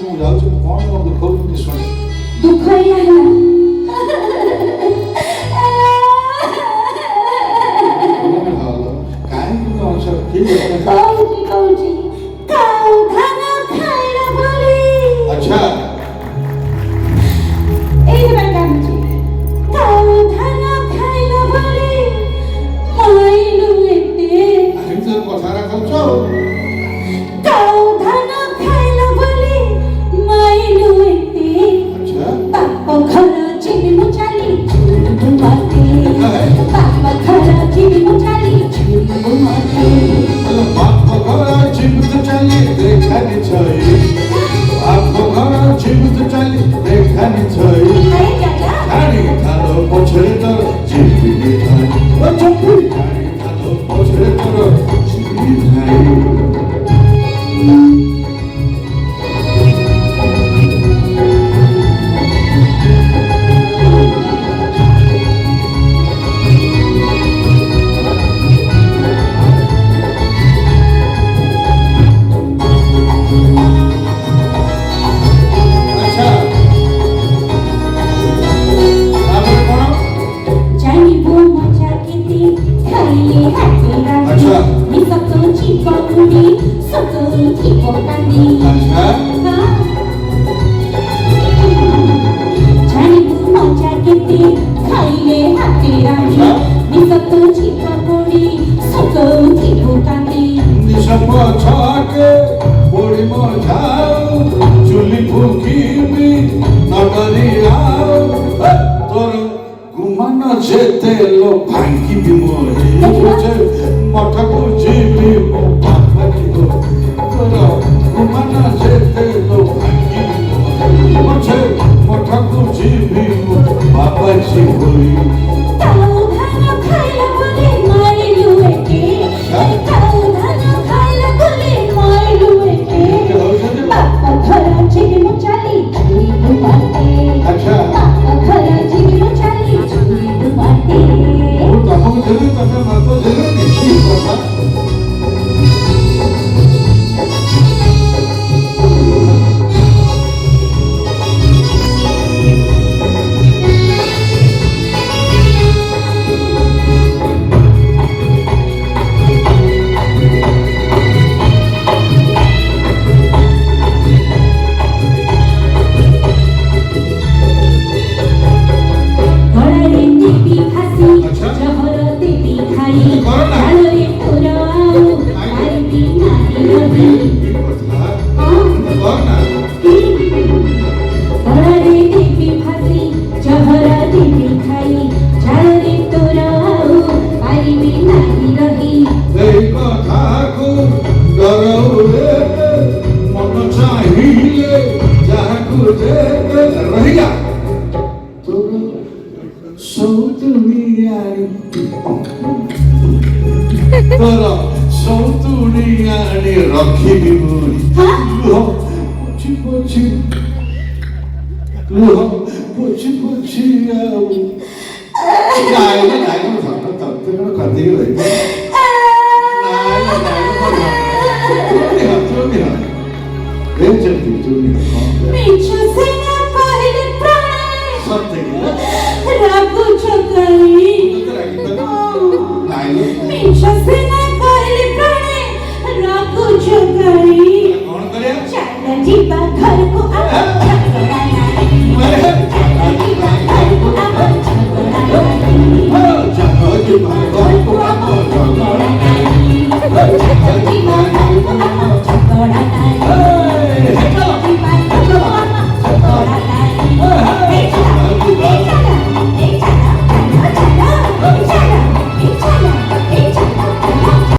ମୁଁ ଯାଉଛି କ'ଣ ମୋର ଦୁଃଖ ହଉଛି ଶୁଣି ଦୁଃଖ କାହିଁକି ଅଂଶ ଠିକ୍ କହୁଛି କାଉ ଧାନ ଖାଇଲା ବୋଲି ଆଚ୍ଛା ଏଇଥିପାଇଁ କାନ୍ଦୁଛି କାଉ ଧାନ ଖାଇଲା ବୋଲି ମାଇଲୁ ଏତେ ଏମିତି କଥାରା କହୁଛ କାଉ ଧାନ ଖାଇଲା ବୋଲି ମାଇଲୁ ଏତେ ଆଚ୍ଛା ବାପ ଘର ଯିବି ମୁଁ ଚାଲି ଛୁଇଁବୁ ମତେ ବାପ ଘର ଯିବି ମୁଁ ଚାଲି ଛୁଇଁବୁ ମତେ ବାପ ଘର ଜୀବିତ ଚାଲି ଦେଖାନି ଛଇ ବାପ ଘର ଜୀବିତ ଚାଲି ଦେଖାନି ଛଇ ଆରେ ଚାଚା ଧାଡ଼ି ଧାନ ପଛରେ ତୋର ଯିବି ଧାଇ ଧାଡ଼ି ଧାନ ପଛରେ ତୋର ଯିବି ଧାଇ ଜାଣିବୁ ମଜା କେତେ ଖାଇଲେ ହାତେ ରାଜି ଆଚ୍ଛା। ନିଶତ ଯିବ ପୁଣି ସତ ଯିବ କାନ୍ଦି ଜାଣିବୁ ମଜା କେତେ ଖାଇଲେ ହାତେ ରାଜି ନିଶତ ଯିବ ପୁଣି ସତ ଯିବ କାନ୍ଦି নিশপ ছকে পড়ি মঝাও চুলি ফুকিবি নগরি আও তোর গুমান যেতে লো ভাঙ্গিবি মোরে বুঝে মঠকু ଯିବି ମୋ ବାପାକି ଗୋ তোর গুমান যেতে লো ভাঙ্গিবি মোরে বুঝে মঠকু ଯିବି ମୋ ବାପାକି গোই କାଉ ଧାନ ଖାଇଲା ବୋଲି ମାଇଲୁ ଏତେ କାଉ ଧାନ ଖାଇଲା ବୋଲି ମାଇଲୁ ଏତେ ବାପ ଘର ଯିବି ମୁଁ ଚାଲି ଛୁଇଁବୁ ମତେ ଆଚ୍ଛା ବାପ ଘର ଯିବି ମୁଁ ଚାଲି ଛୁଇଁବୁ ମତେ ମୁଁ ତମକୁ ଦେବି ତମେ ମତେ ଦେବି କିଛି କଥା ଗଳାରେ ଦେବି ଫାସି ଆଚ୍ଛା। ଜହର ଦେବି ଖାଇ କର ନା। ଝାଳରେ ତୋର ଆଉ ପାରିବି ନାହିଁ ରହି ଗଳାରେ ଦେବି ଫାସି ଜହର ଦେବି ଖାଇ ଝାଳରେ ତୋର ଆଉ ପାରିବି ନାହିଁ ରହି এই কথাକୁ ଡରଉରେ ମନ ଚାହିଁଲେ ଯାହାକୁ ଦେବେ ରହିଲା ତୋର ସୌତୁଣିଆଣି ତୋର ସୌତୁଣିଆଣି ରଖିବି ମୁଣି ଲୁହ ପୋଛି ପୋଛି ଲୁହ ପୋଛି ପୋଛି ଆଉ ନାଇଁ ନାଇଁ ତତେ କଣ କରିଦେଇକି ରହିବ ମିଛ ସିନା କହିଲେ ପ୍ରାଣେ ରାଗୁଛ କାହିଁ ମିଛ ସିନା କହିଲେ ପ୍ରାଣେ ରାଗୁଛ କାହିଁ ଚାଲ ଯିବା ଘରକୁ ଆଉ